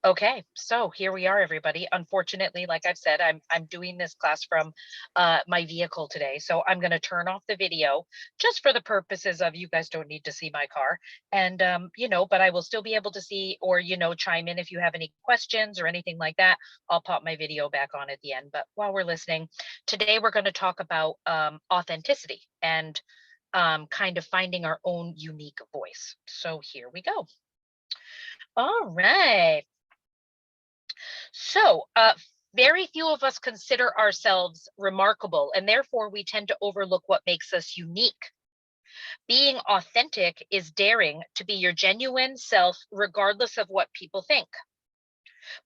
Okay, so here we are, everybody. Unfortunately, like I've said, I'm doing this class from my vehicle today, so I'm going to turn off the video just for the purposes of you guys don't need to see my car, and but I will still be able to see or chime in if you have any questions or anything like that. I'll pop my video back on at the end. But while we're listening, today we're going to talk about authenticity and kind of finding our own unique voice. So here we go. All right. So, very few of us consider ourselves remarkable, and therefore we tend to overlook what makes us unique. Being authentic is daring to be your genuine self, regardless of what people think.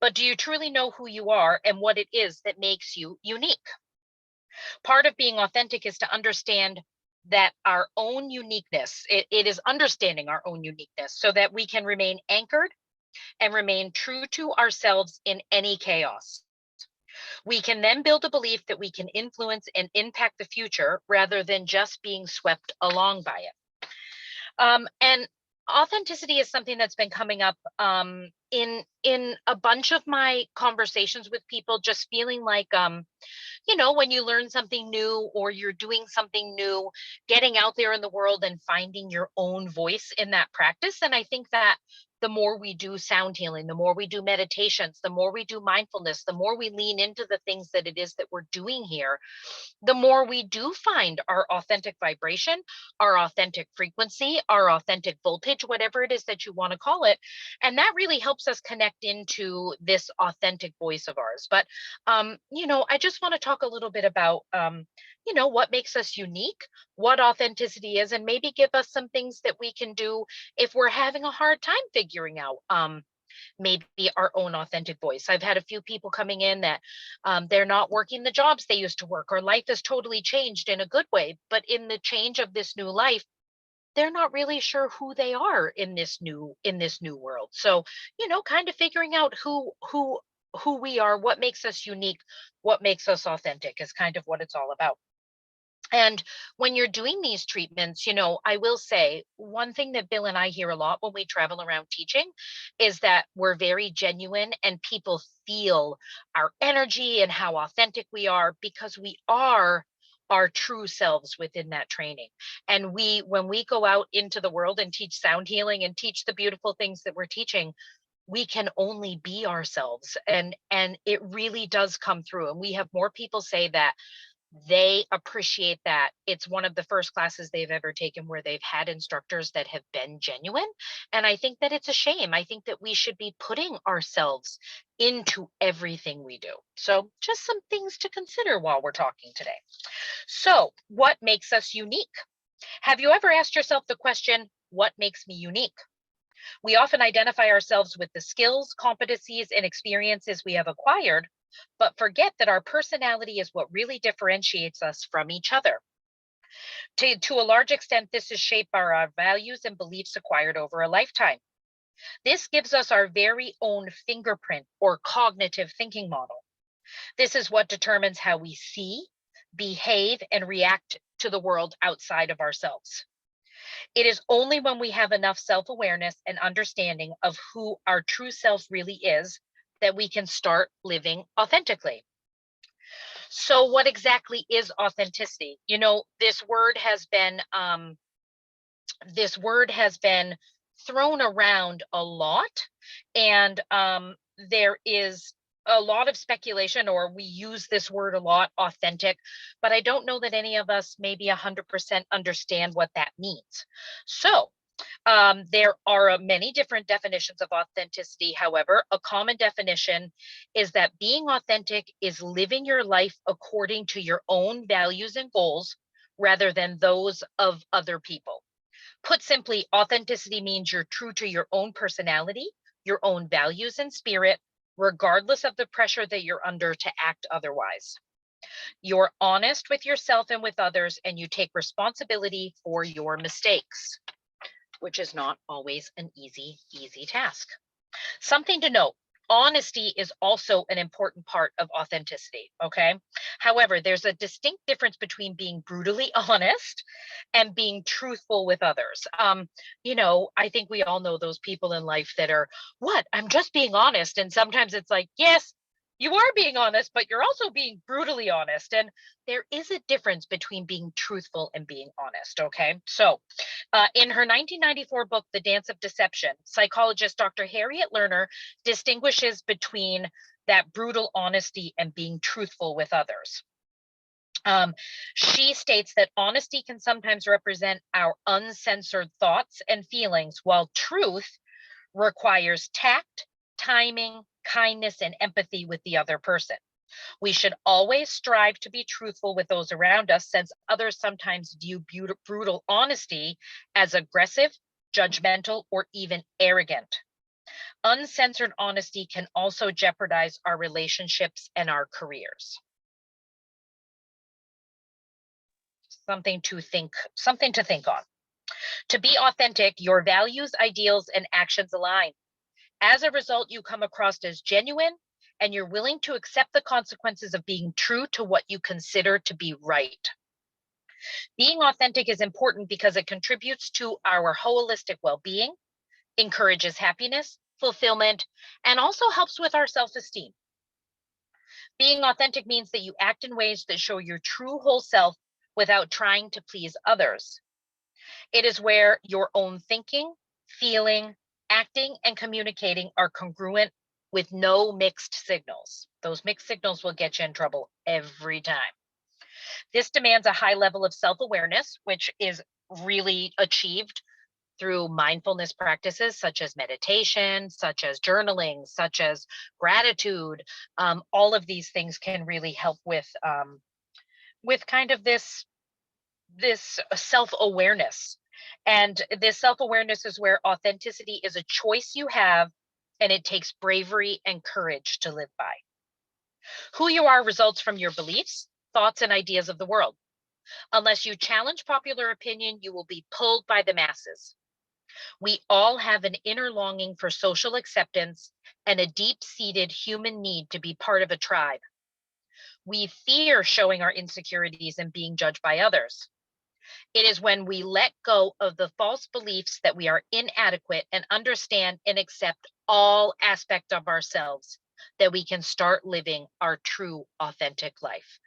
But do you truly know who you are and what it is that makes you unique? Part of being authentic is to understand that our own uniqueness, it is understanding our own uniqueness so that we can remain anchored and remain true to ourselves in any chaos. We can then build a belief that we can influence and impact the future rather than just being swept along by it. And authenticity is something that's been coming up in a bunch of my conversations with people, just feeling like when you learn something new or you're doing something new, getting out there in the world and finding your own voice in that practice. And I think that the more we do sound healing, the more we do meditations, the more we do mindfulness, the more we lean into the things that it is that we're doing here, the more we do find our authentic vibration, our authentic frequency, our authentic voltage, whatever it is that you want to call it. And that really helps us connect into this authentic voice of ours. But, I just want to talk a little bit about, what makes us unique, what authenticity is, and maybe give us some things that we can do if we're having a hard time figuring out maybe our own authentic voice. I've had a few people coming in that they're not working the jobs they used to work, or life has totally changed in a good way. But in the change of this new life, they're not really sure who they are in this new world. So, kind of figuring out who we are, what makes us unique, what makes us authentic is kind of what it's all about. And when you're doing these treatments, I will say one thing that Bill and I hear a lot when we travel around teaching is that we're very genuine and people feel our energy and how authentic we are because we are our true selves within that training. And when we go out into the world and teach sound healing and teach the beautiful things that we're teaching, we can only be ourselves, and it really does come through. And we have more people say that they appreciate that it's one of the first classes they've ever taken where they've had instructors that have been genuine. And I think that it's a shame. I think that we should be putting ourselves into everything we do. So, just some things to consider while we're talking today. So, what makes us unique? Have you ever asked yourself the question, what makes me unique? We often identify ourselves with the skills, competencies, and experiences we have acquired, but forget that our personality is what really differentiates us from each other. To a large extent, this is shaped by our values and beliefs acquired over a lifetime. This gives us our very own fingerprint or cognitive thinking model. This is what determines how we see, behave, and react to the world outside of ourselves. It is only when we have enough self awareness and understanding of who our true self really is that we can start living authentically. So, what exactly is authenticity? This word has been thrown around a lot, and there is a lot of speculation, or we use this word a lot, authentic, but I don't know that any of us maybe 100% understand what that means. So, there are many different definitions of authenticity. However, a common definition is that being authentic is living your life according to your own values and goals rather than those of other people. Put simply, authenticity means you're true to your own personality, your own values and spirit, regardless of the pressure that you're under to act otherwise. You're honest with yourself and with others, and you take responsibility for your mistakes, which is not always an easy task. Something to note. Honesty is also an important part of authenticity, okay? However, there's a distinct difference between being brutally honest and being truthful with others. I think we all know those people in life that are, what? I'm just being honest. And sometimes it's like, yes, you are being honest, but you're also being brutally honest. And there is a difference between being truthful and being honest, okay? So, in her 1994 book, The Dance of Deception, psychologist Dr. Harriet Lerner distinguishes between that brutal honesty and being truthful with others. She states that honesty can sometimes represent our uncensored thoughts and feelings, while truth requires tact, timing, kindness, and empathy with the other person. We should always strive to be truthful with those around us, since others sometimes view brutal honesty as aggressive, judgmental, or even arrogant. Uncensored honesty can also jeopardize our relationships and our careers. Something to think on. To be authentic, your values, ideals, and actions align. As a result, you come across as genuine, and you're willing to accept the consequences of being true to what you consider to be right. Being authentic is important because it contributes to our holistic well-being, encourages happiness, fulfillment, and also helps with our self-esteem. Being authentic means that you act in ways that show your true whole self without trying to please others. It is where your own thinking, feeling, acting, and communicating are congruent with no mixed signals. Those mixed signals will get you in trouble every time. This demands a high level of self awareness, which is really achieved through mindfulness practices such as meditation, such as journaling, such as gratitude. All of these things can really help with kind of this self awareness. And this self awareness is where authenticity is a choice you have, and it takes bravery and courage to live by. Who you are results from your beliefs, thoughts, and ideas of the world. Unless you challenge popular opinion, you will be pulled by the masses. We all have an inner longing for social acceptance and a deep seated human need to be part of a tribe. We fear showing our insecurities and being judged by others. It is when we let go of the false beliefs that we are inadequate and understand and accept all aspects of ourselves that we can start living our true, authentic life.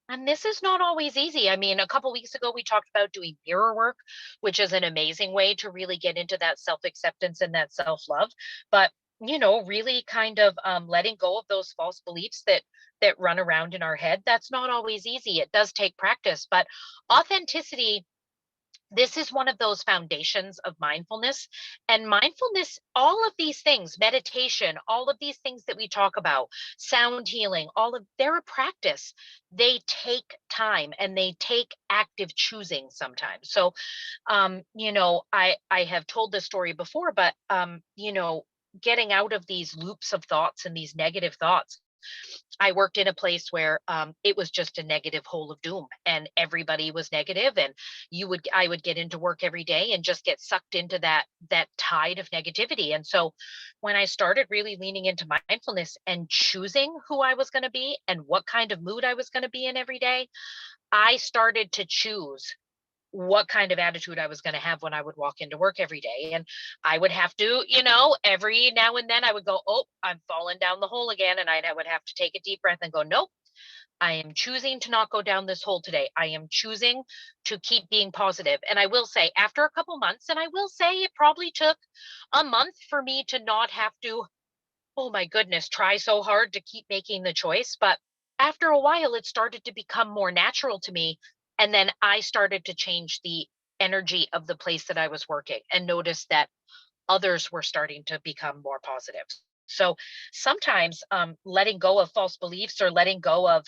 And this is not always easy. I mean, a couple weeks ago, we talked about doing mirror work, which is an amazing way to really get into that self acceptance and that self love. But really kind of letting go of those false beliefs that run around in our head. That's not always easy. It does take practice, but authenticity, this is one of those foundations of mindfulness. And mindfulness, all of these things, meditation, all of these things that we talk about, sound healing, all of, they're a practice. They take time and they take active choosing sometimes. So I have told this story before, but getting out of these loops of thoughts and these negative thoughts. I worked in a place where it was just a negative hole of doom, and everybody was negative, and I would get into work every day and just get sucked into that tide of negativity. And so when I started really leaning into mindfulness and choosing who I was going to be and what kind of mood I was going to be in every day, I started to choose what kind of attitude I was going to have when I would walk into work every day. And I would have to, every now and then I would go, oh, I'm falling down the hole again. And I would have to take a deep breath and go, nope, I am choosing to not go down this hole today. I am choosing to keep being positive. And I will say, after a couple months, and I will say it probably took a month for me to not have to, oh my goodness, try so hard to keep making the choice. But after a while, it started to become more natural to me. And then I started to change the energy of the place that I was working and noticed that others were starting to become more positive. So sometimes letting go of false beliefs or letting go of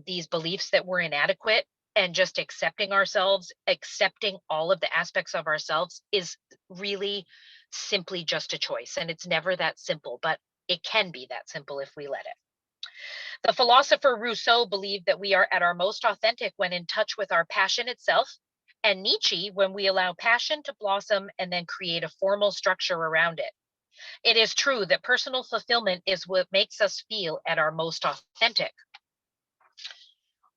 these beliefs that we're inadequate and just accepting ourselves, accepting all of the aspects of ourselves is really simply just a choice. And it's never that simple, but it can be that simple if we let it. The philosopher Rousseau believed that we are at our most authentic when in touch with our passion itself, and Nietzsche when we allow passion to blossom and then create a formal structure around it. It is true that personal fulfillment is what makes us feel at our most authentic,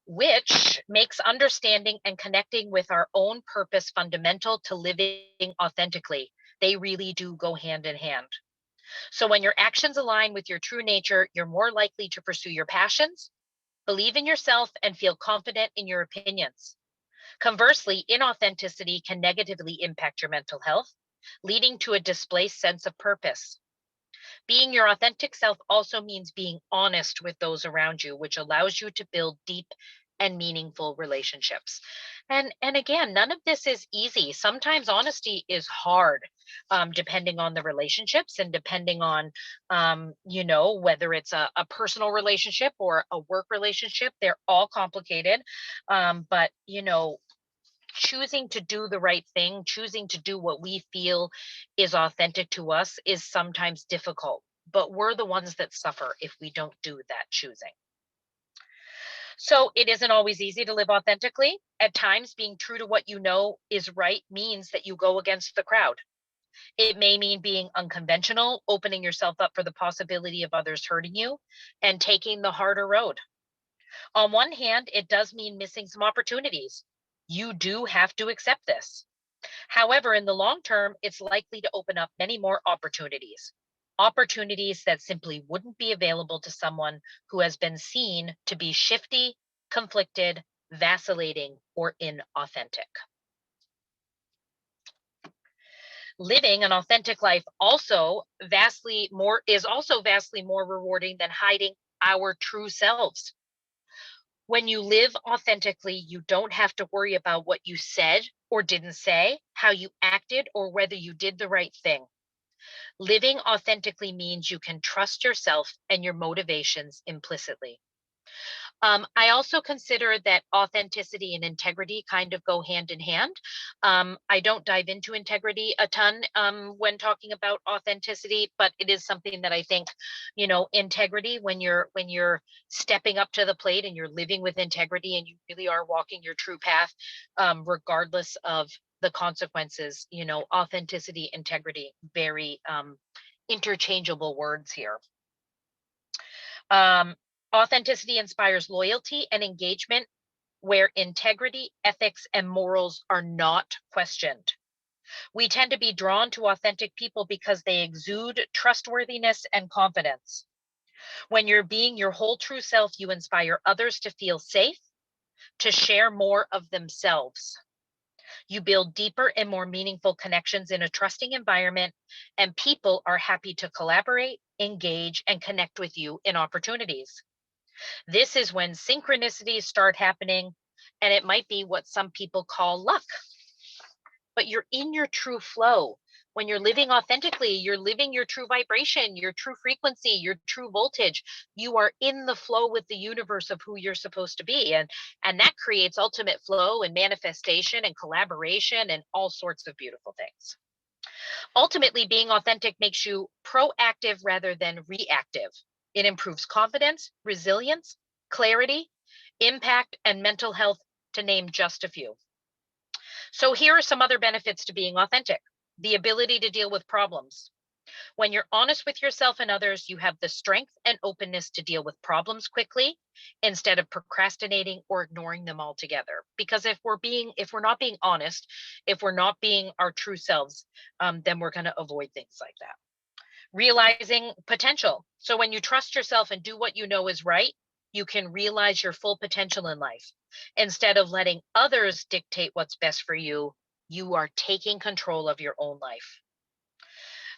which makes understanding and connecting with our own purpose fundamental to living authentically. They really do go hand in hand. So when your actions align with your true nature, you're more likely to pursue your passions, believe in yourself, and feel confident in your opinions. Conversely, inauthenticity can negatively impact your mental health, leading to a displaced sense of purpose. Being your authentic self also means being honest with those around you, which allows you to build deep and meaningful relationships. And again, none of this is easy. Sometimes honesty is hard, depending on the relationships and depending on, whether it's a personal relationship or a work relationship. They're all complicated, but choosing to do the right thing, choosing to do what we feel is authentic to us is sometimes difficult, but we're the ones that suffer if we don't do that choosing. So it isn't always easy to live authentically. At times, being true to what you know is right means that you go against the crowd. It may mean being unconventional, opening yourself up for the possibility of others hurting you, and taking the harder road. On one hand, it does mean missing some opportunities. You do have to accept this. However, in the long term, it's likely to open up many more opportunities, opportunities that simply wouldn't be available to someone who has been seen to be shifty, conflicted, vacillating, or inauthentic. Living an authentic life also vastly more rewarding than hiding our true selves. When you live authentically, you don't have to worry about what you said or didn't say, how you acted, or whether you did the right thing. Living authentically means you can trust yourself and your motivations implicitly. I also consider that authenticity and integrity kind of go hand in hand. I don't dive into integrity a ton when talking about authenticity, but it is something that I think, integrity, when you're stepping up to the plate and you're living with integrity and you really are walking your true path, regardless of the consequences. Authenticity, integrity, very interchangeable words here. Um, Authenticity inspires loyalty and engagement where integrity, ethics, and morals are not questioned. We tend to be drawn to authentic people because they exude trustworthiness and confidence. When you're being your whole true self, you inspire others to feel safe, to share more of themselves. You build deeper and more meaningful connections in a trusting environment, and people are happy to collaborate, engage, and connect with you in opportunities. This is when synchronicities start happening, and it might be what some people call luck, but you're in your true flow. When you're living authentically, you're living your true vibration, your true frequency, your true voltage. You are in the flow with the universe of who you're supposed to be. And that creates ultimate flow and manifestation and collaboration and all sorts of beautiful things. Ultimately, being authentic makes you proactive rather than reactive. It improves confidence, resilience, clarity, impact, and mental health, to name just a few. So, here are some other benefits to being authentic: the ability to deal with problems. When you're honest with yourself and others, you have the strength and openness to deal with problems quickly instead of procrastinating or ignoring them altogether. Because if we're not being honest, if we're not being our true selves, then we're going to avoid things like that. Realizing potential. So when you trust yourself and do what you know is right, you can realize your full potential in life. Instead of letting others dictate what's best for you, you are taking control of your own life.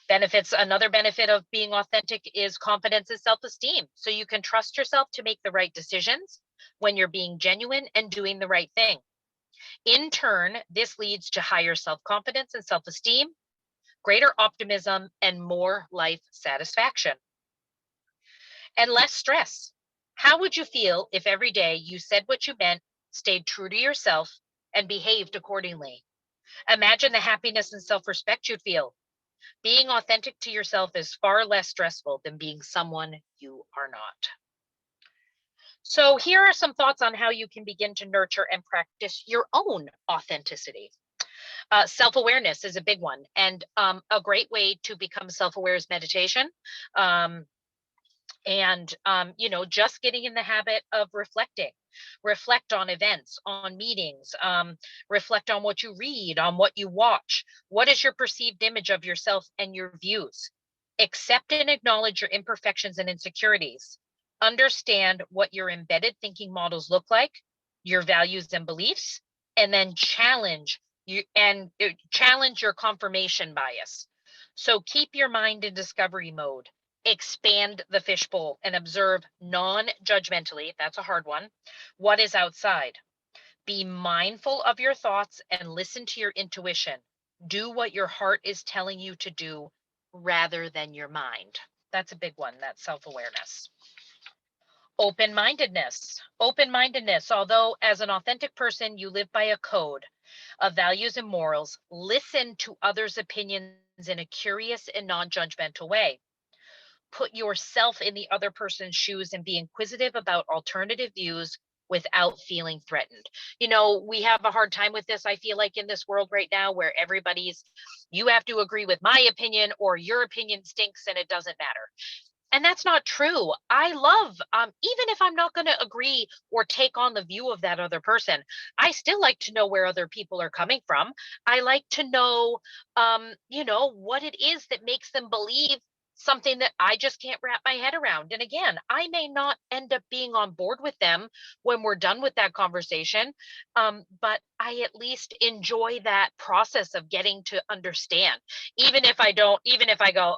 Benefits. Another benefit of being authentic is confidence and self-esteem. So you can trust yourself to make the right decisions when you're being genuine and doing the right thing. In turn, this leads to higher self-confidence and self-esteem, greater optimism, and more life satisfaction. And less stress. How would you feel if every day you said what you meant, stayed true to yourself, and behaved accordingly? Imagine the happiness and self-respect you'd feel. Being authentic to yourself is far less stressful than being someone you are not. So, here are some thoughts on how you can begin to nurture and practice your own authenticity. Self-awareness is a big one. And a great way to become self-aware is meditation. Um, and just getting in the habit of reflecting. Reflect on events, on meetings, reflect on what you read, on what you watch. What is your perceived image of yourself and your views? Accept and acknowledge your imperfections and insecurities. Understand what your embedded thinking models look like, your values and beliefs, and then challenge your confirmation bias. So keep your mind in discovery mode. Expand the fishbowl and observe non-judgmentally, that's a hard one, what is outside. Be mindful of your thoughts and listen to your intuition. Do what your heart is telling you to do rather than your mind. That's a big one, that's self-awareness. Open-mindedness. Open-mindedness, although as an authentic person, you live by a code of values and morals, listen to others' opinions in a curious and non-judgmental way. Put yourself in the other person's shoes and be inquisitive about alternative views without feeling threatened. We have a hard time with this, I feel like, in this world right now, where you have to agree with my opinion or your opinion stinks and it doesn't matter. And that's not true. I love, even if I'm not going to agree or take on the view of that other person, I still like to know where other people are coming from. I like to know, what it is that makes them believe something that I just can't wrap my head around. And again, I may not end up being on board with them when we're done with that conversation, but I at least enjoy that process of getting to understand. Even if I go,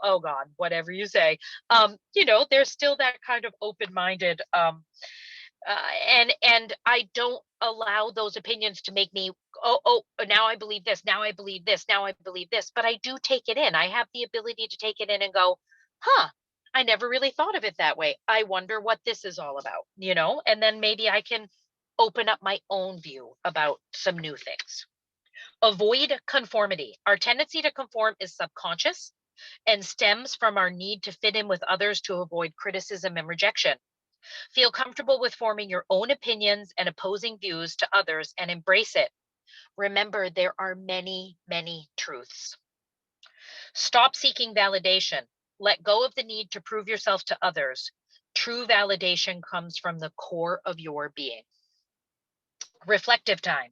oh God, whatever you say, there's still that kind of open-minded, and I don't allow those opinions to make me, oh, now I believe this, now I believe this, now I believe this, but I do take it in. I have the ability to take it in and go, huh, I never really thought of it that way. I wonder what this is all about, and then maybe I can open up my own view about some new things. Avoid conformity. Our tendency to conform is subconscious and stems from our need to fit in with others to avoid criticism and rejection. Feel comfortable with forming your own opinions and opposing views to others and embrace it. Remember, there are many, many truths. Stop seeking validation. Let go of the need to prove yourself to others. True validation comes from the core of your being. Reflective time.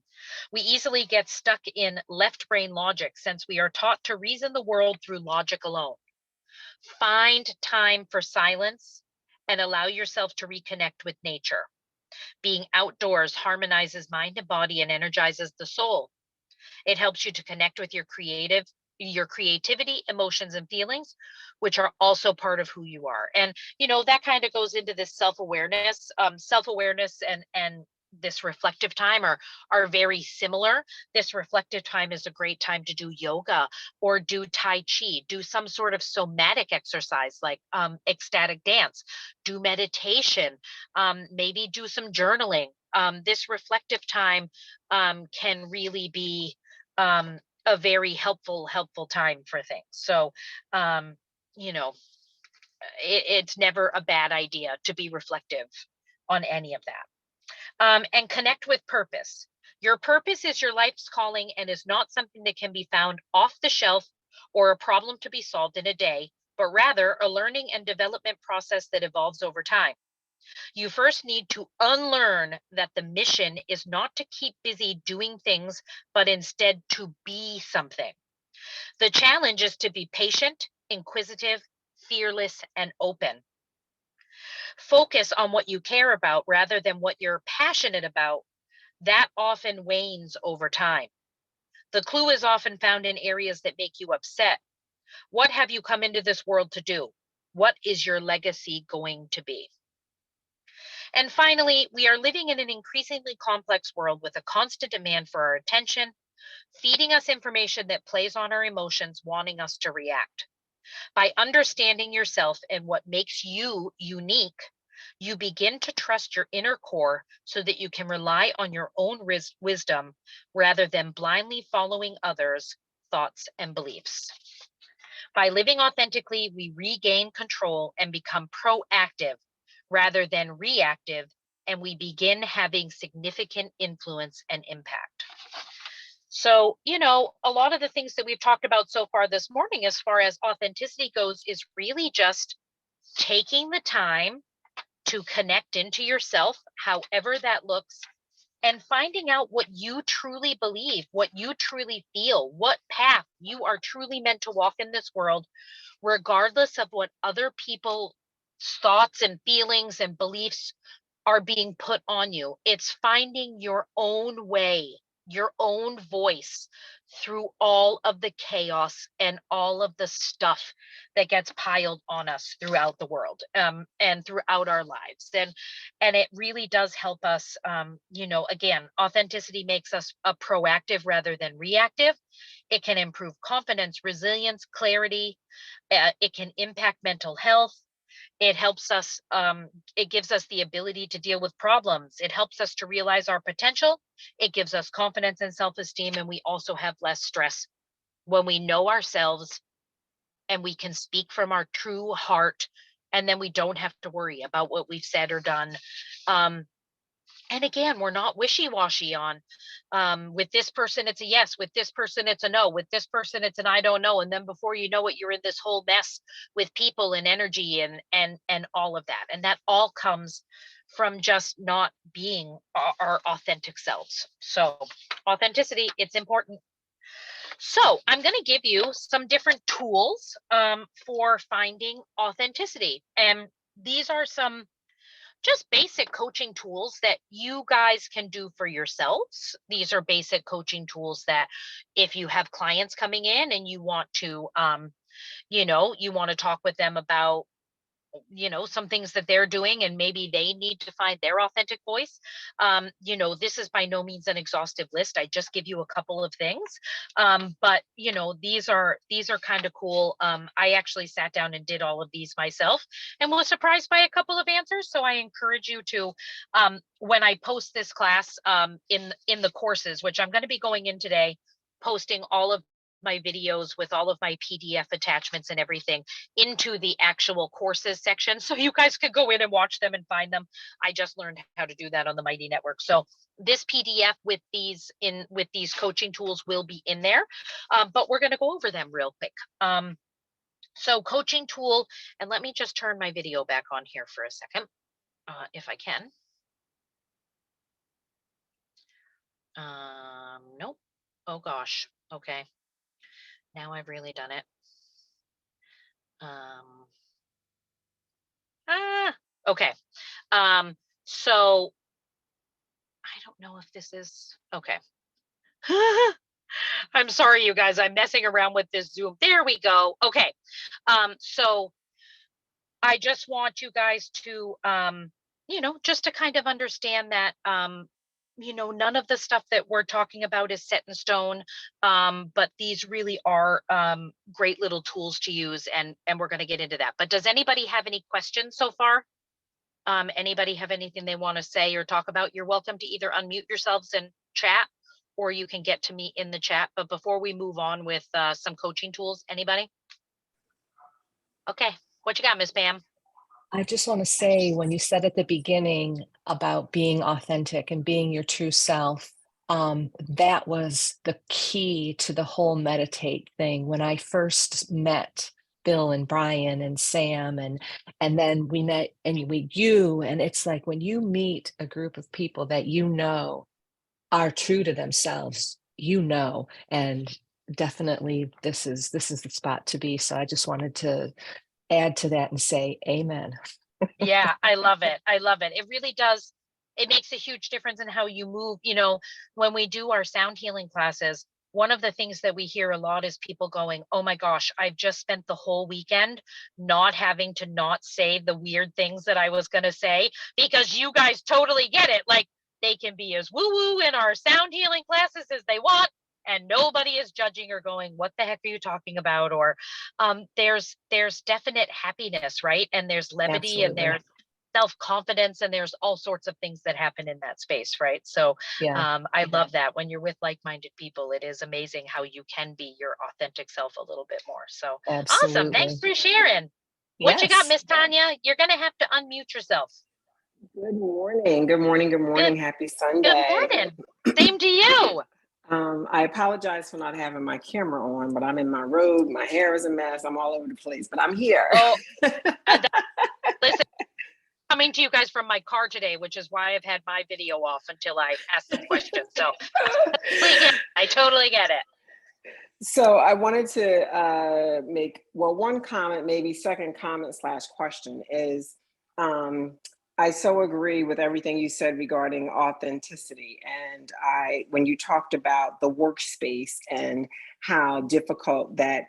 We easily get stuck in left brain logic since we are taught to reason the world through logic alone. Find time for silence and allow yourself to reconnect with nature. Being outdoors harmonizes mind and body and energizes the soul. It helps you to connect with your creativity, emotions, and feelings, which are also part of who you are. And that kind of goes into this self-awareness. Self-awareness and this reflective time are very similar. This reflective time is a great time to do yoga or do tai chi, do some sort of somatic exercise like ecstatic dance, do meditation, maybe do some journaling. This reflective time can really be a very helpful time for things. So, you know, it's never a bad idea to be reflective on any of that. And connect with purpose. Your purpose is your life's calling and is not something that can be found off the shelf or a problem to be solved in a day, but rather a learning and development process that evolves over time. You first need to unlearn that the mission is not to keep busy doing things, but instead to be something. The challenge is to be patient, inquisitive, fearless, and open. Focus on what you care about rather than what you're passionate about. That often wanes over time. The clue is often found in areas that make you upset. What have you come into this world to do? What is your legacy going to be? And finally, we are living in an increasingly complex world with a constant demand for our attention, feeding us information that plays on our emotions, wanting us to react. By understanding yourself and what makes you unique, you begin to trust your inner core so that you can rely on your own wisdom rather than blindly following others' thoughts and beliefs. By living authentically, we regain control and become proactive rather than reactive, and we begin having significant influence and impact. So, a lot of the things that we've talked about so far this morning, as far as authenticity goes, is really just taking the time to connect into yourself, however that looks, and finding out what you truly believe, what you truly feel, what path you are truly meant to walk in this world, regardless of what other people's thoughts and feelings and beliefs are being put on you. It's finding your own way, your own voice through all of the chaos and all of the stuff that gets piled on us throughout the world, and throughout our lives. And it really does help us. Again, authenticity makes us a proactive rather than reactive. It can improve confidence, resilience, clarity. It can impact mental health. It helps us, it gives us the ability to deal with problems. It helps us to realize our potential. It gives us confidence and self-esteem, and we also have less stress when we know ourselves and we can speak from our true heart, and then we don't have to worry about what we've said or done. And again, we're not wishy-washy on, with this person it's a yes, with this person it's a no, with this person it's an I don't know, and then before you know it, you're in this whole mess with people and energy and all of that. And that all comes from just not being our authentic selves. So authenticity, it's important. So I'm going to give you some different tools, for finding authenticity, and these are some just basic coaching tools that you guys can do for yourselves. These are basic coaching tools that if you have clients coming in and you want to, you want to talk with them about, some things that they're doing, and maybe they need to find their authentic voice. This is by no means an exhaustive list. I just give you a couple of things. But these are kind of cool. I actually sat down and did all of these myself and was surprised by a couple of answers. So I encourage you to, when I post this class, in the courses, which I'm going to be going in today, posting all of my videos with all of my PDF attachments and everything into the actual courses section. So you guys could go in and watch them and find them. I just learned how to do that on the Mighty Network. So this PDF with these coaching tools will be in there. But we're going to go over them real quick. So coaching tool, and let me just turn my video back on here for a second, if I can. Nope. Oh gosh. Okay. Now I've really done it. Okay. So I don't know if this is okay. I'm sorry, you guys. I'm messing around with this Zoom. There we go. Okay. So I just want you guys to, just to kind of understand that, none of the stuff that we're talking about is set in stone. But these really are, great little tools to use, and we're going to get into that. But does anybody have any questions so far? Anybody have anything they want to say or talk about? You're welcome to either unmute yourselves and chat, or you can get to me in the chat. But before we move on with, some coaching tools, anybody? Okay, what you got, Miss Pam? I just want to say, when you said at the beginning about being authentic and being your true self, that was the key to the whole meditate thing. When I first met Bill and Brian and Sam, and then we met and you, and it's like when you meet a group of people that are true to themselves, and definitely this is the spot to be. So I just wanted to add to that and say amen. Yeah, I love it. I love it. It really does. It makes a huge difference in how you move. When we do our sound healing classes, one of the things that we hear a lot is people going, "Oh my gosh, I've just spent the whole weekend not having to not say the weird things that I was going to say because you guys totally get it." Like, they can be as woo woo in our sound healing classes as they want, and nobody is judging or going, "What the heck are you talking about?" Or, there's definite happiness, right? And there's levity, and Absolutely. there's self-confidence, and there's all sorts of things that happen in that space, right? So, Yeah, I love that when you're with like-minded people. It is amazing how you can be your authentic self a little bit more. So awesome. Thanks absolutely. for sharing. What you got, Yes. Miss Tanya? You're gonna have to unmute yourself. Good morning. Good morning. Good Good morning. Happy good Sunday. morning. Same to you. I apologize for not having my camera on, but I'm in my robe. My hair is a mess. I'm all over the place, but I'm here. Oh, listen, coming to you guys from my car today, which is why I've had my video off until I ask some questions. So I totally get it. So I wanted to make, well, one comment, maybe second comment slash question is, I so agree with everything you said regarding authenticity. And when you talked about the workspace and how difficult that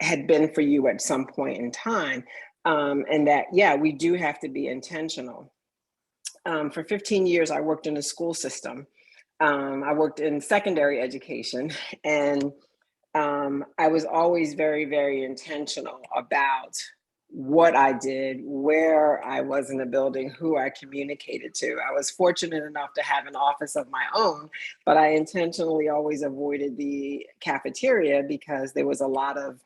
had been for you at some point in time, and that, yeah, we do have to be intentional. For 15 years, I worked in the school system. I worked in secondary education, and I was always very, very intentional about what I did, where I was in the building, who I communicated to. I was fortunate enough to have an office of my own, but I intentionally always avoided the cafeteria because there was a lot of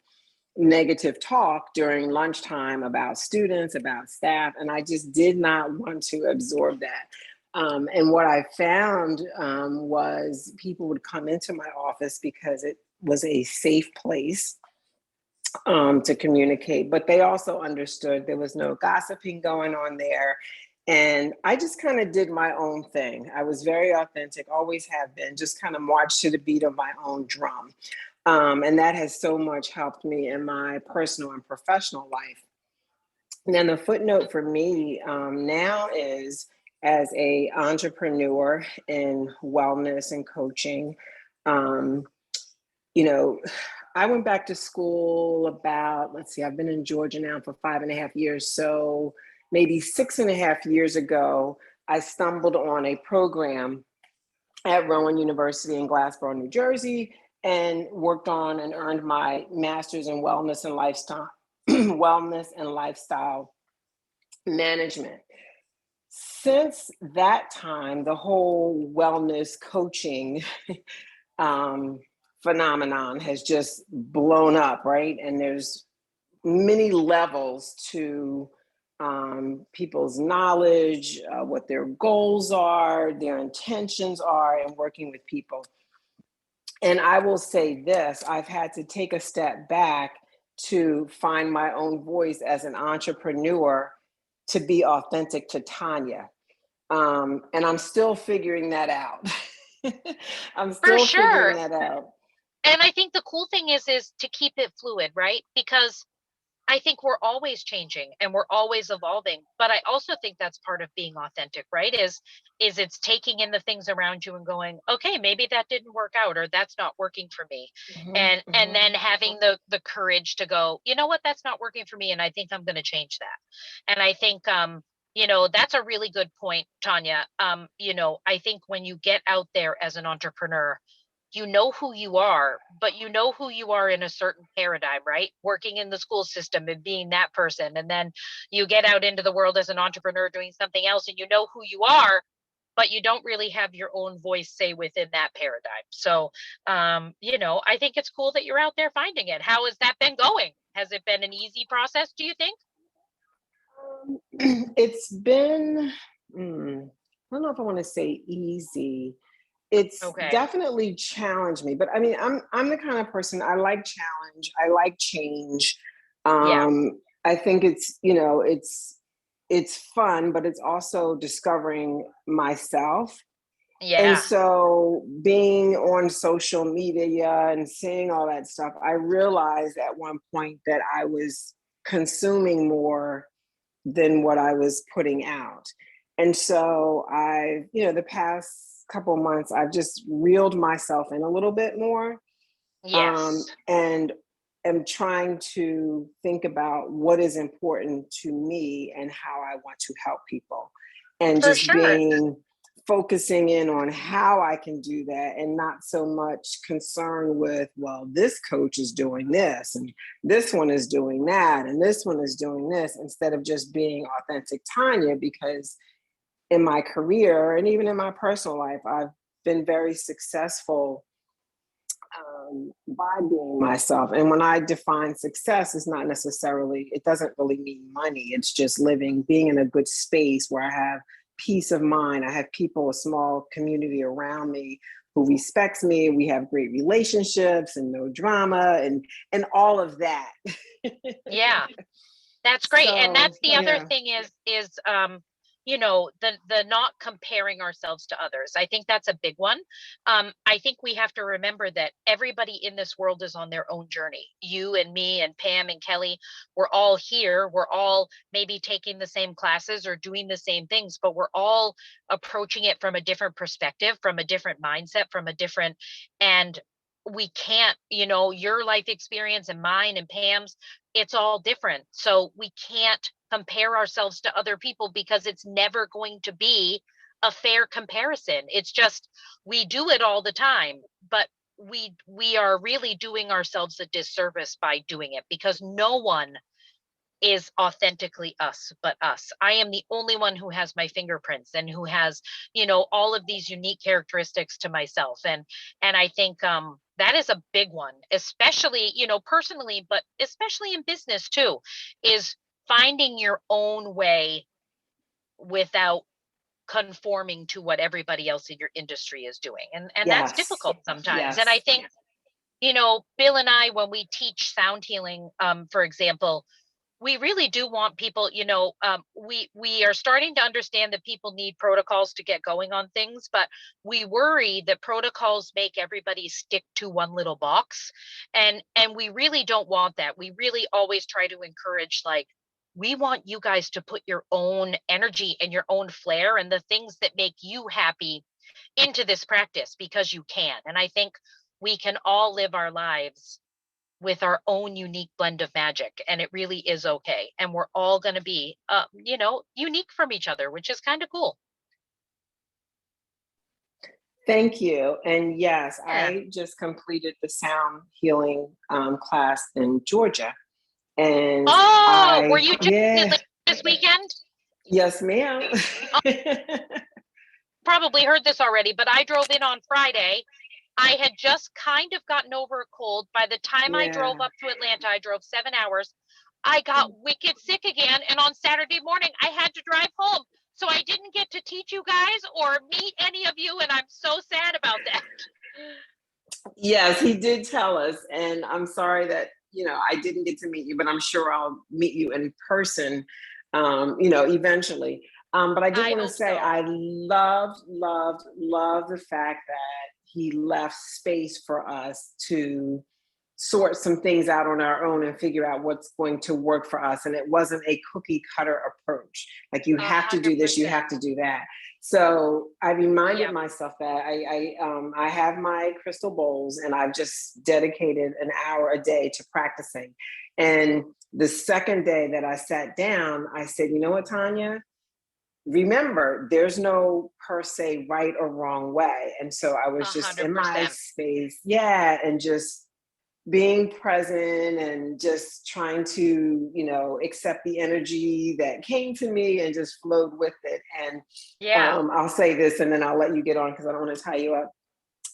negative talk during lunchtime about students, about staff, and I just did not want to absorb that. And what I found was people would come into my office because it was a safe place to communicate, but they also understood there was no gossiping going on there. And I just kind of did my own thing. I was very authentic, always have been, just kind of marched to the beat of my own drum. And that has so much helped me in my personal and professional life. And then the footnote for me now is, as a entrepreneur in wellness and coaching, you know, I went back to school about, let's see, I've been in Georgia now for 5.5 years. So maybe 6.5 years ago, I stumbled on a program at Rowan University in Glassboro, New Jersey, and worked on and earned my master's in wellness and lifestyle, wellness and lifestyle management. Since that time, the whole wellness coaching phenomenon has just blown up, right? And there's many levels to people's knowledge, what their goals are, their intentions are in working with people. And I will say this, I've had to take a step back to find my own voice as an entrepreneur to be authentic to Tanya. And I'm still figuring that out. I'm For still figuring sure. that out. And I think the cool thing is to keep it fluid, right? Because I think we're always changing and we're always evolving, but I also think that's part of being authentic, right? Is it's taking in the things around you and going, okay, maybe that didn't work out, or that's not working for me. And then having the courage to go, you know what, that's not working for me, and I think I'm going to change that. And I think that's a really good point, Tanya. I think when you get out there as an entrepreneur, you know who you are, but you know who you are in a certain paradigm, right? Working in the school system and being that person. And then you get out into the world as an entrepreneur doing something else, and you know who you are, but you don't really have your own voice, say, within that paradigm. So, I think it's cool that you're out there finding it. How has that been going? Has it been an easy process, do you think? It's been, I don't know if I want to say easy. It's Okay. definitely challenged me, but I mean, I'm the kind of person, I like challenge, I like change. Yeah. I think it's fun, but it's also discovering myself. And Yeah. so being on social media and seeing all that stuff, I realized at one point that I was consuming more than what I was putting out. And so the past couple of months, I've just reeled myself in a little bit more, Yes. and am trying to think about what is important to me and how I want to help people. And For just sure. focusing in on how I can do that, and not so much concerned with, well, this coach is doing this and this one is doing that and this one is doing this, instead of just being authentic Tanya. Because in my career and even in my personal life, I've been very successful by being myself. And when I define success, it doesn't really mean money. It's just being in a good space where I have peace of mind. I have people, a small community around me who respects me. We have great relationships and no drama and all of that. Yeah. That's great. And So, that's the other yeah. thing is you know, the not comparing ourselves to others. I think that's a big one. I think we have to remember that everybody in this world is on their own journey. You and me and Pam and Kelly, we're all here. We're all maybe taking the same classes or doing the same things, but we're all approaching it from a different perspective, from a different mindset, from a different, and we can't, you know, your life experience and mine and Pam's, it's all different. So we can't compare ourselves to other people because it's never going to be a fair comparison. It's just, we do it all the time, but we are really doing ourselves a disservice by doing it, because no one is authentically us but us. I am the only one who has my fingerprints and who has, you know, all of these unique characteristics to myself. And I think that is a big one, especially, you know, personally, but especially in business too, is finding your own way without conforming to what everybody else in your industry is doing. And that's Yes. difficult sometimes. And I Yes. think, you know, Bill and I, when we teach sound healing, for example, we really do want people, you know, we are starting to understand that people need protocols to get going on things, but we worry that protocols make everybody stick to one little box, and we really don't want that. We really always try to encourage, like, we want you guys to put your own energy and your own flair and the things that make you happy into this practice, because you can. And I think we can all live our lives with our own unique blend of magic, and it really is okay, and we're all going to be you know, unique from each other, which is kind of cool. Thank you. And yes, Yeah. I just completed the sound healing class in Georgia. And Oh, were you taking it yeah, like this weekend? yes, ma'am. Probably heard this already, but I drove in on Friday. I had just kind of gotten over a cold. By the time I Yeah. drove up to Atlanta, I drove 7 hours. I got wicked sick again. And on Saturday morning, I had to drive home. So I didn't get to teach you guys or meet any of you. And I'm so sad about that. Yes, he did tell us. And I'm sorry that, you know, I didn't get to meet you, but I'm sure I'll meet you in person, you know, eventually. But I did I want to hope say so. I loved the fact that he left space for us to sort some things out on our own and figure out what's going to work for us. And it wasn't a cookie cutter approach. Like, you have to do this, you 100%. have to do that. So I reminded Yeah. myself that I have my crystal bowls, and I've just dedicated an hour a day to practicing. And the second day that I sat down, I said, you know what, Tanya? Remember, there's no per se right or wrong way. And so I was just in my 100%. space, yeah, and just being present and just trying to, you know, accept the energy that came to me and just flowed with it. And Yeah. I'll say this and then I'll let you get on because I don't want to tie you up.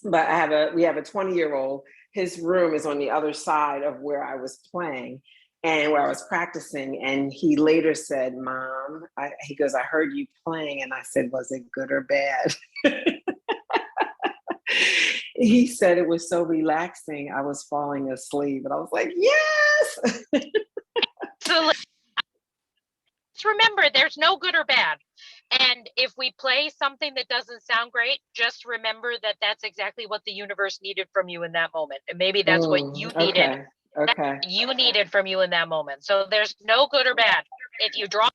But we have a 20-year-old. His room is on the other side of where I was playing and where I was practicing. And he later said, Mom, he goes, I heard you playing. And I said, was it good or bad? He said it was so relaxing, I was falling asleep. And I was like, yes. So just remember, there's no good or bad. And if we play something that doesn't sound great, just remember that that's exactly what the universe needed from you in that moment. And maybe that's what you needed. Okay. That's Okay. what you needed from you in that moment. So there's no good or bad. If you drop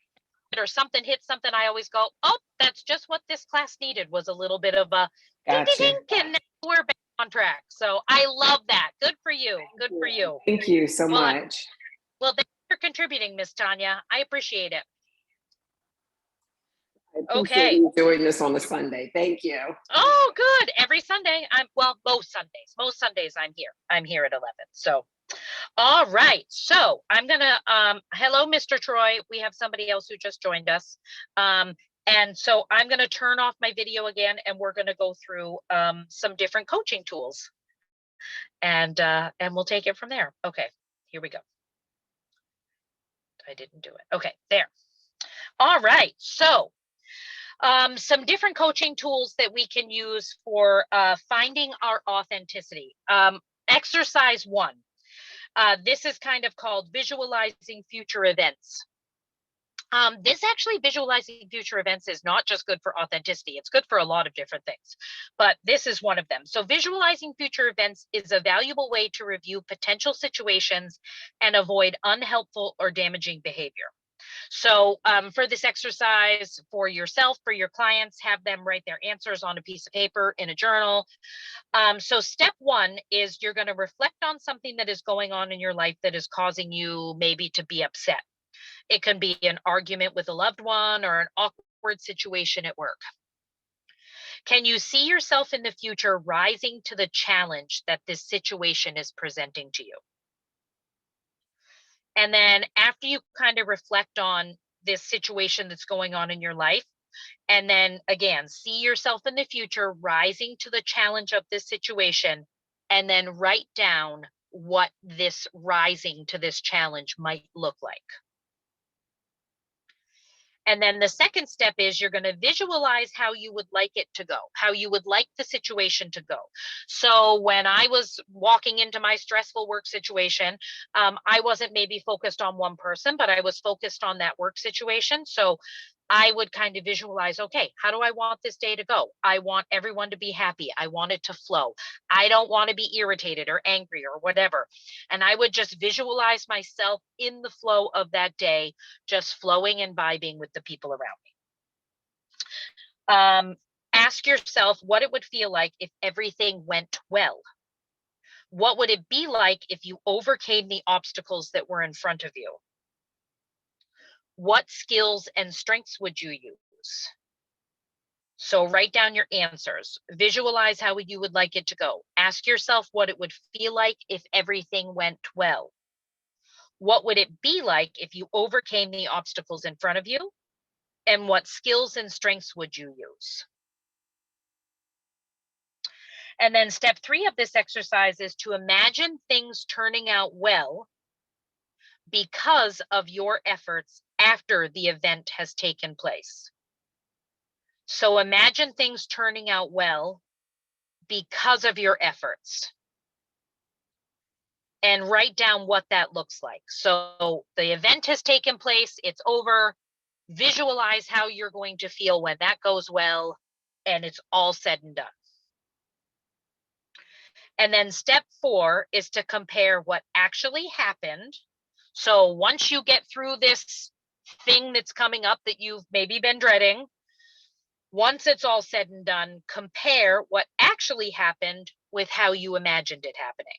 it or something hits something, I always go, oh, that's just what this class needed, was a little bit of a ding, ding, Gotcha. ding, and now we're back on track. So I love that. Good for you. Good for you. Thank you so Well, much. well, thanks for contributing, Miss Tanya. I appreciate it. I appreciate Okay. you doing this on a Sunday. Thank you. Oh, good. Every Sunday. Most Sundays. Most Sundays I'm here. I'm here at 11. So, all right. So I'm gonna hello, Mr. Troy. We have somebody else who just joined us. And so I'm gonna turn off my video again, and we're gonna go through some different coaching tools. And we'll take it from there. Okay, here we go. I didn't do it. Okay, there. All right. So Some different coaching tools that we can use for finding our authenticity. Exercise 1. This is kind of called visualizing future events. This actually, visualizing future events, is not just good for authenticity. It's good for a lot of different things, but this is one of them. So visualizing future events is a valuable way to review potential situations and avoid unhelpful or damaging behavior. So for this exercise, for yourself, for your clients, have them write their answers on a piece of paper in a journal. So step 1 is you're going to reflect on something that is going on in your life that is causing you maybe to be upset. It can be an argument with a loved one or an awkward situation at work. Can you see yourself in the future rising to the challenge that this situation is presenting to you? And then after you kind of reflect on this situation that's going on in your life, and then again, see yourself in the future rising to the challenge of this situation, and then write down what this rising to this challenge might look like. And then the second step is you're going to visualize how you would like it to go, how you would like the situation to go. So when I was walking into my stressful work situation, I wasn't maybe focused on one person, but I was focused on that work situation. So I would kind of visualize, okay, how do I want this day to go? I want everyone to be happy. I want it to flow. I don't want to be irritated or angry or whatever. And I would just visualize myself in the flow of that day, just flowing and vibing with the people around me. Ask yourself what it would feel like if everything went well. What would it be like if you overcame the obstacles that were in front of you? What skills and strengths would you use? So write down your answers. Visualize how you would like it to go. Ask yourself what it would feel like if everything went well. What would it be like if you overcame the obstacles in front of you? And what skills and strengths would you use? And then step 3 of this exercise is to imagine things turning out well because of your efforts after the event has taken place. So imagine things turning out well because of your efforts, and write down what that looks like. So the event has taken place, it's over. Visualize how you're going to feel when that goes well and it's all said and done. And then step 4 is to compare what actually happened. So once you get through this thing that's coming up that you've maybe been dreading, once it's all said and done, compare what actually happened with how you imagined it happening.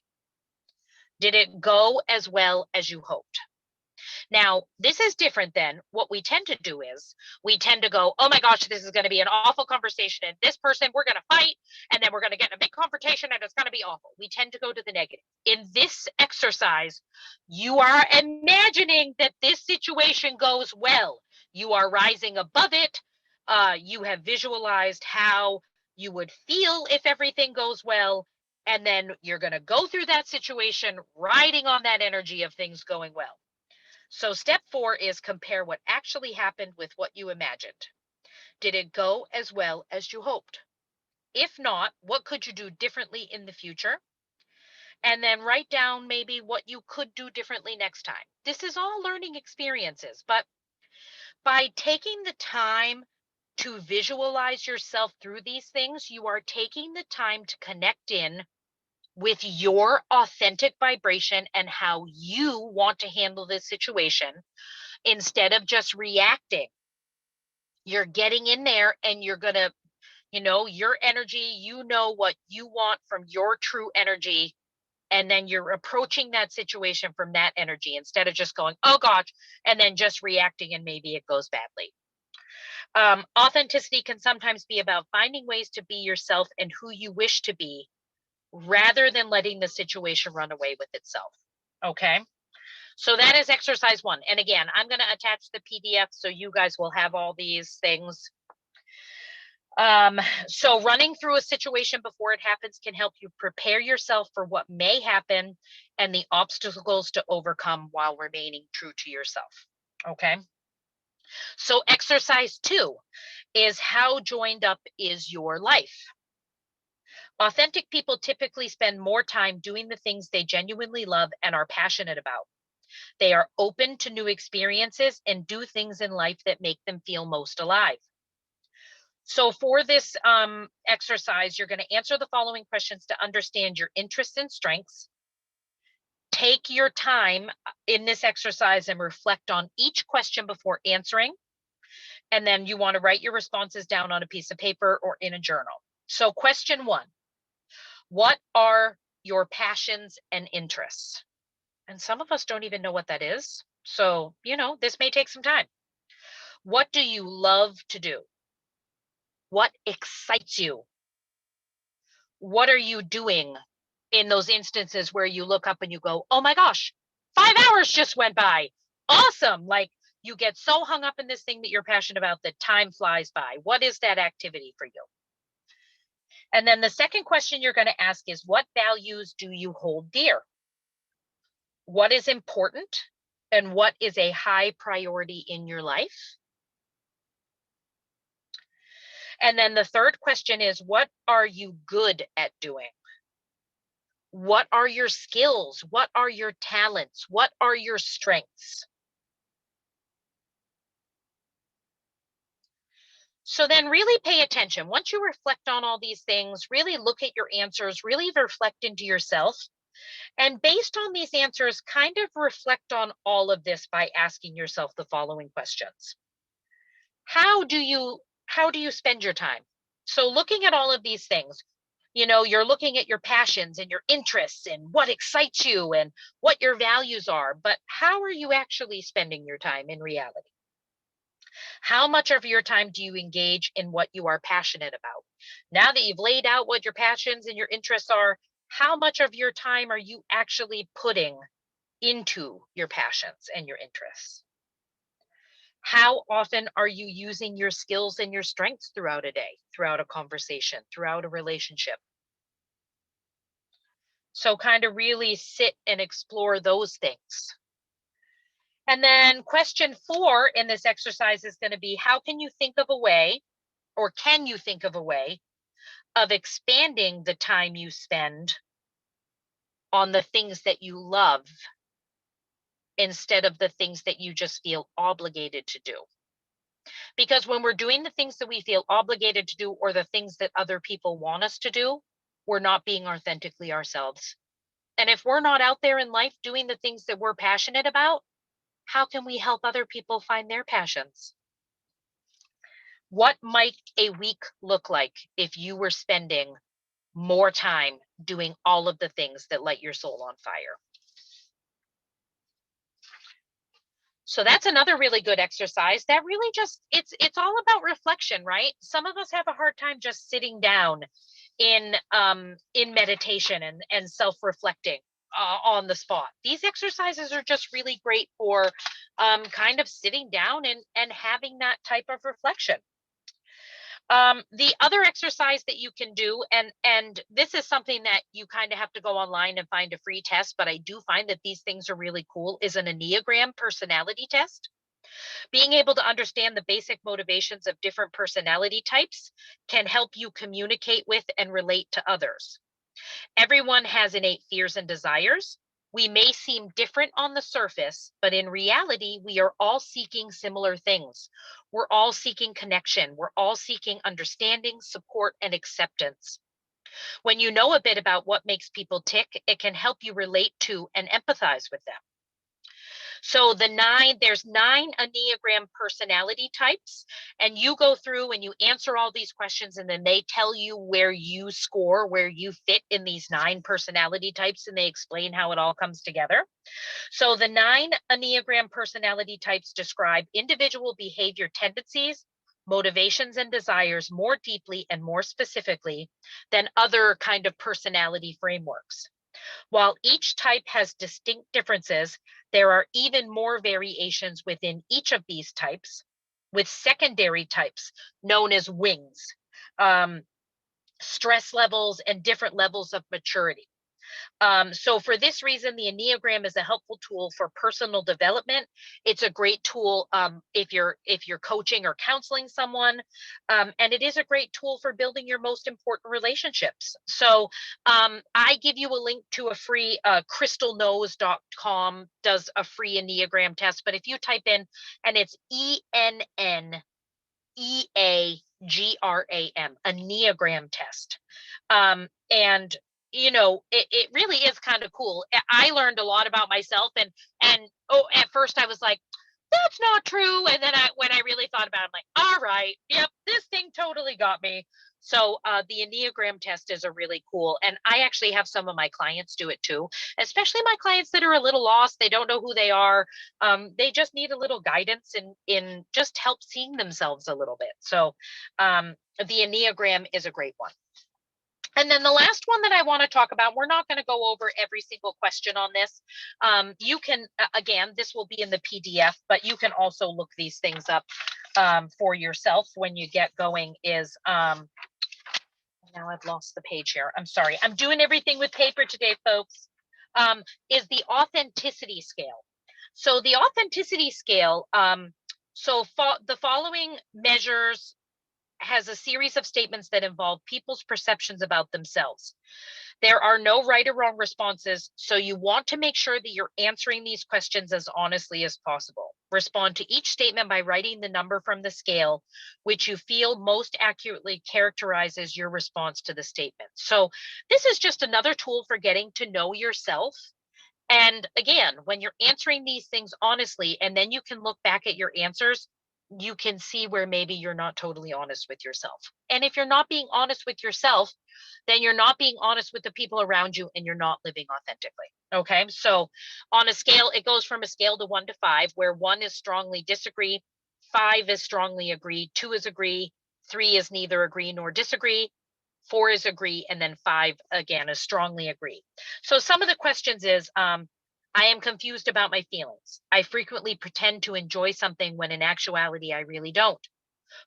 Did it go as well as you hoped? Now, this is different than what we tend to do is we tend to go, oh my gosh, this is going to be an awful conversation. And this person, we're going to fight, and then we're going to get in a big confrontation and it's going to be awful. We tend to go to the negative. In this exercise, you are imagining that this situation goes well. You are rising above it. You have visualized how you would feel if everything goes well. And then you're going to go through that situation, riding on that energy of things going well. So step 4 is compare what actually happened with what you imagined. Did it go as well as you hoped? If not, what could you do differently in the future? And then write down maybe what you could do differently next time. This is all learning experiences, but by taking the time to visualize yourself through these things, you are taking the time to connect in with your authentic vibration and how you want to handle this situation instead of just reacting. You're getting in there and you're going to, your energy, what you want from your true energy. And then you're approaching that situation from that energy instead of just going, oh gosh, and then just reacting and maybe it goes badly. Authenticity can sometimes be about finding ways to be yourself and who you wish to be rather than letting the situation run away with itself. Okay. So that is exercise 1. And again, I'm going to attach the PDF so you guys will have all these things. So running through a situation before it happens can help you prepare yourself for what may happen and the obstacles to overcome while remaining true to yourself. Okay. So exercise 2 is how joined up is your life? Authentic people typically spend more time doing the things they genuinely love and are passionate about. They are open to new experiences and do things in life that make them feel most alive. So for this exercise, you're going to answer the following questions to understand your interests and strengths. Take your time in this exercise and reflect on each question before answering. And then you want to write your responses down on a piece of paper or in a journal. So question 1, what are your passions and interests? And some of us don't even know what that is. So, this may take some time. What do you love to do? What excites you? What are you doing in those instances where you look up and you go, oh my gosh, 5 hours just went by. Awesome. Like, you get so hung up in this thing that you're passionate about that time flies by. What is that activity for you? And then the second question you're going to ask is, what values do you hold dear? What is important and what is a high priority in your life? And then the third question is, what are you good at doing? What are your skills? What are your talents? What are your strengths? So then really pay attention. Once you reflect on all these things, really look at your answers, really reflect into yourself. And based on these answers, kind of reflect on all of this by asking yourself the following questions. How do you spend your time? So looking at all of these things, you're looking at your passions and your interests and what excites you and what your values are, but how are you actually spending your time in reality? How much of your time do you engage in what you are passionate about? Now that you've laid out what your passions and your interests are, how much of your time are you actually putting into your passions and your interests? How often are you using your skills and your strengths throughout a day, throughout a conversation, throughout a relationship? So kind of really sit and explore those things. And then question 4 in this exercise is going to be, how can you think of a way, or can you think of a way of expanding the time you spend on the things that you love instead of the things that you just feel obligated to do? Because when we're doing the things that we feel obligated to do or the things that other people want us to do, we're not being authentically ourselves. And if we're not out there in life doing the things that we're passionate about, how can we help other people find their passions? What might a week look like if you were spending more time doing all of the things that light your soul on fire? So that's another really good exercise that really just, it's all about reflection, right? Some of us have a hard time just sitting down in meditation and self-reflecting on the spot. These exercises are just really great for kind of sitting down and having that type of reflection. The other exercise that you can do, and this is something that you kind of have to go online and find a free test, but I do find that these things are really cool, is an Enneagram personality test. Being able to understand the basic motivations of different personality types can help you communicate with and relate to others. Everyone has innate fears and desires. We may seem different on the surface, but in reality, we are all seeking similar things. We're all seeking connection. We're all seeking understanding, support, and acceptance. When you know a bit about what makes people tick, it can help you relate to and empathize with them. So there's 9 Enneagram personality types, and you go through and you answer all these questions, and then they tell you where you score, where you fit in these 9 personality types, and they explain how it all comes together. So the 9 Enneagram personality types describe individual behavior tendencies, motivations, and desires more deeply and more specifically than other kind of personality frameworks. While each type has distinct differences, there are even more variations within each of these types, with secondary types known as wings, stress levels, and different levels of maturity. So for this reason, the Enneagram is a helpful tool for personal development. It's a great tool if you're coaching or counseling someone, and it is a great tool for building your most important relationships. So I give you a link to a free crystalknows.com does a free Enneagram test. But if you type in, and it's ENNEAGRAM, Enneagram test. And it really is kind of cool. I learned a lot about myself, and oh, at first I was like, that's not true. And then when I really thought about it, I'm like, all right, yep, this thing totally got me. So the Enneagram test is a really cool, and I actually have some of my clients do it too, especially my clients that are a little lost. They don't know who they are. They just need a little guidance in just help seeing themselves a little bit. So the Enneagram is a great one. And then the last one that I want to talk about, we're not going to go over every single question on this. You can, again, this will be in the PDF, but you can also look these things up for yourself when you get going now I've lost the page here. I'm sorry. I'm doing everything with paper today, folks. Is the authenticity scale. So the authenticity scale, the following measures has a series of statements that involve people's perceptions about themselves. There are no right or wrong responses, so you want to make sure that you're answering these questions as honestly as possible. Respond to each statement by writing the number from the scale, which you feel most accurately characterizes your response to the statement. So this is just another tool for getting to know yourself. And again, when you're answering these things honestly, and then you can look back at your answers, you can see where maybe you're not totally honest with yourself. And if you're not being honest with yourself, then you're not being honest with the people around you, and you're not living authentically. Okay. So on a scale, it goes from a scale to 1 to 5, where 1 is strongly disagree, 5 is strongly agree, 2 is agree, 3 is neither agree nor disagree, 4 is agree, and then 5 again is strongly agree. So some of the questions is, I am confused about my feelings. I frequently pretend to enjoy something when in actuality I really don't.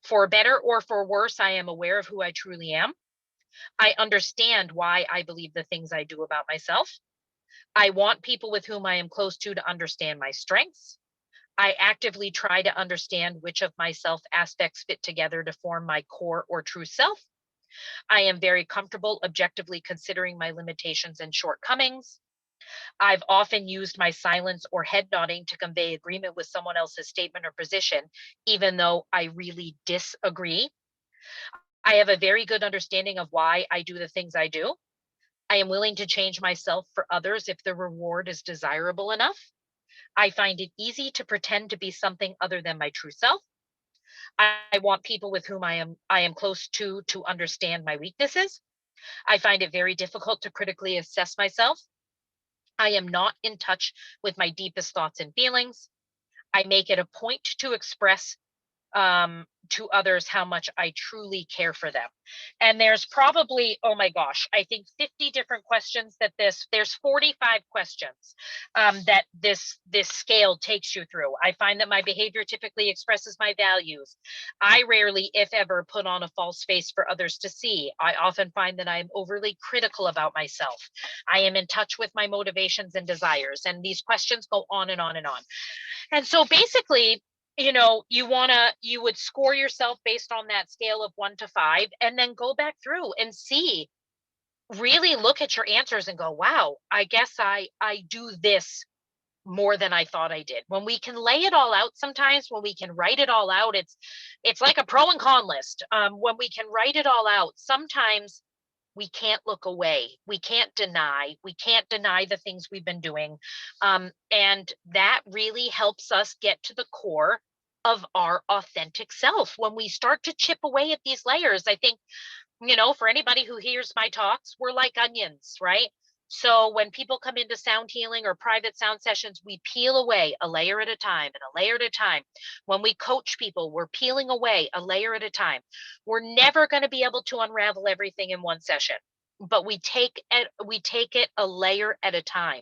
For better or for worse, I am aware of who I truly am. I understand why I believe the things I do about myself. I want people with whom I am close to understand my strengths. I actively try to understand which of myself aspects fit together to form my core or true self. I am very comfortable objectively considering my limitations and shortcomings. I've often used my silence or head nodding to convey agreement with someone else's statement or position, even though I really disagree. I have a very good understanding of why I do the things I do. I am willing to change myself for others if the reward is desirable enough. I find it easy to pretend to be something other than my true self. I want people with whom I am close to understand my weaknesses. I find it very difficult to critically assess myself. I am not in touch with my deepest thoughts and feelings. I make it a point to express to others how much I truly care for them. And there's probably, oh my gosh, I think 50 different questions that there's 45 questions that this scale takes you through. I find that my behavior typically expresses my values. I rarely, if ever, put on a false face for others to see. I often find that I am overly critical about myself. I am in touch with my motivations and desires. And these questions go on and on and on. And so basically, you would score yourself based on that scale of 1 to 5, and then go back through and see, really look at your answers and go, wow, I guess I do this more than I thought I did. When we can lay it all out, sometimes when we can write it all out, it's like a pro and con list. When we can write it all out, sometimes we can't look away. We can't deny the things we've been doing. And that really helps us get to the core of our authentic self. When we start to chip away at these layers, I think, for anybody who hears my talks, we're like onions, right? So when people come into sound healing or private sound sessions, we peel away a layer at a time and a layer at a time. When we coach people, we're peeling away a layer at a time. We're never going to be able to unravel everything in one session, but we take it a layer at a time.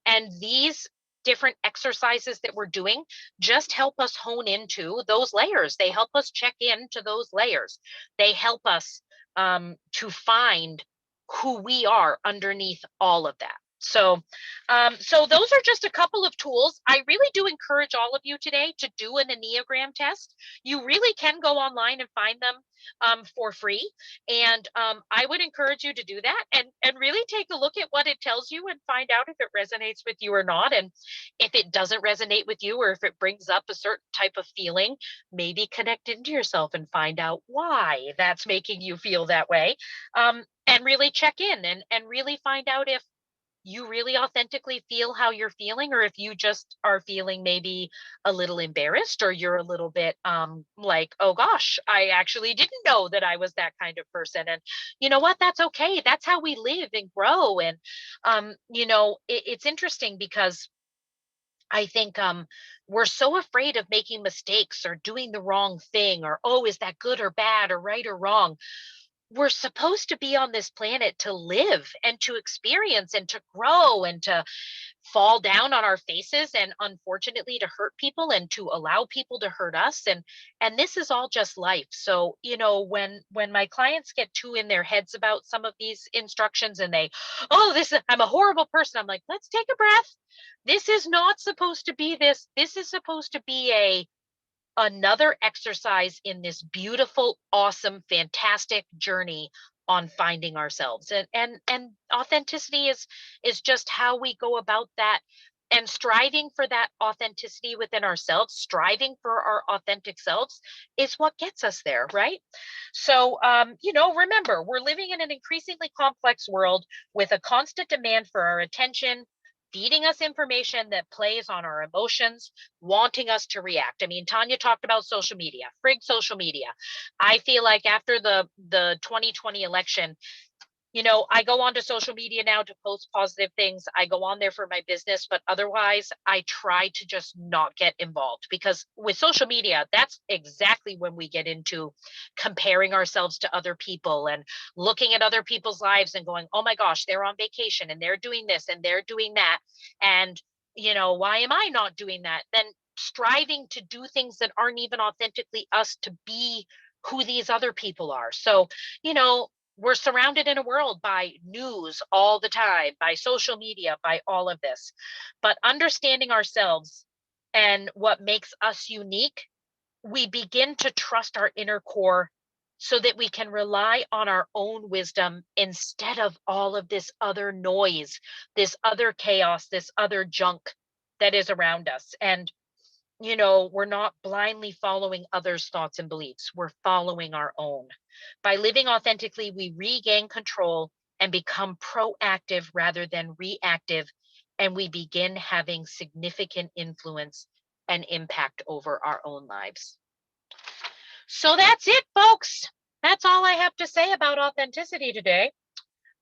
And these different exercises that we're doing just help us hone into those layers. They help us check into those layers. They help us to find who we are underneath all of that. So, so those are just a couple of tools. I really do encourage all of you today to do an Enneagram test. You really can go online and find them for free. And I would encourage you to do that and really take a look at what it tells you and find out if it resonates with you or not. And if it doesn't resonate with you, or if it brings up a certain type of feeling, maybe connect into yourself and find out why that's making you feel that way. And really check in and really find out if you really authentically feel how you're feeling, or if you just are feeling maybe a little embarrassed, or you're a little bit like, oh gosh, I actually didn't know that I was that kind of person. And you know what, that's okay. That's how we live and grow. And it's interesting because I think we're so afraid of making mistakes or doing the wrong thing, or, oh, is that good or bad, or right or wrong? We're supposed to be on this planet to live and to experience and to grow and to fall down on our faces, and unfortunately to hurt people and to allow people to hurt us. And this is all just life. So when my clients get too in their heads about some of these instructions, and they, oh, I'm a horrible person, I'm like, let's take a breath. This is not supposed to be this. This is supposed to be another exercise in this beautiful, awesome, fantastic journey on finding ourselves. And authenticity is just how we go about that, and striving for that authenticity within ourselves, striving for our authentic selves, is what gets us there, right? So remember, we're living in an increasingly complex world with a constant demand for our attention, feeding us information that plays on our emotions, wanting us to react. I mean, Tanya talked about social media. Frig social media. I feel like after the 2020 election, I go onto social media now to post positive things. I go on there for my business, but otherwise I try to just not get involved, because with social media, that's exactly when we get into comparing ourselves to other people and looking at other people's lives and going, oh my gosh, they're on vacation and they're doing this and they're doing that. And, why am I not doing that? Then striving to do things that aren't even authentically us, to be who these other people are. So, we're surrounded in a world by news all the time, by social media, by all of this. But understanding ourselves and what makes us unique, we begin to trust our inner core so that we can rely on our own wisdom instead of all of this other noise, this other chaos, this other junk that is around us. And we're not blindly following others' thoughts and beliefs. We're following our own. By living authentically, we regain control and become proactive rather than reactive. And we begin having significant influence and impact over our own lives. So that's it, folks. That's all I have to say about authenticity today.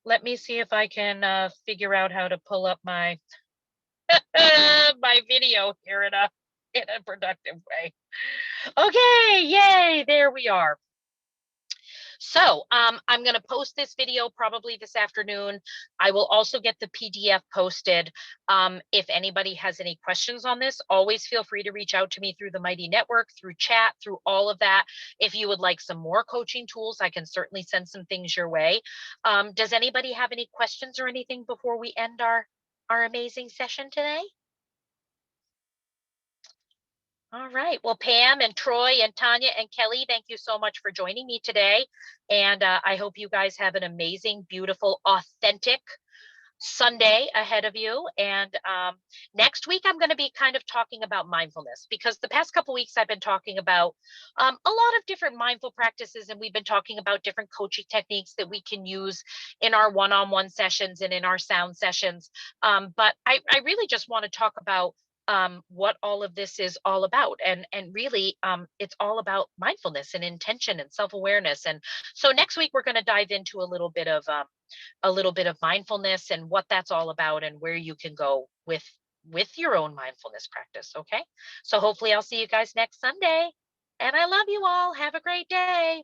Let me see if I can figure out how to pull up my my video here in a productive way. Okay, yay, there we are. So I'm going to post this video probably this afternoon. I will also get the PDF posted. If anybody has any questions on this, always feel free to reach out to me through the Mighty Network, through chat, through all of that. If you would like some more coaching tools, I can certainly send some things your way. Does anybody have any questions or anything before we end our amazing session today? All right. Well, Pam and Troy and Tanya and Kelly, thank you so much for joining me today. And I hope you guys have an amazing, beautiful, authentic Sunday ahead of you. And next week, I'm going to be kind of talking about mindfulness, because the past couple of weeks I've been talking about a lot of different mindful practices, and we've been talking about different coaching techniques that we can use in our one-on-one sessions and in our sound sessions. But I really just want to talk about what all of this is all about, and really it's all about mindfulness and intention and self-awareness. And so next week we're going to dive into a little bit of mindfulness and what that's all about, and where you can go with your own mindfulness practice. Okay, so hopefully I'll see you guys next Sunday, and I love you all. Have a great day.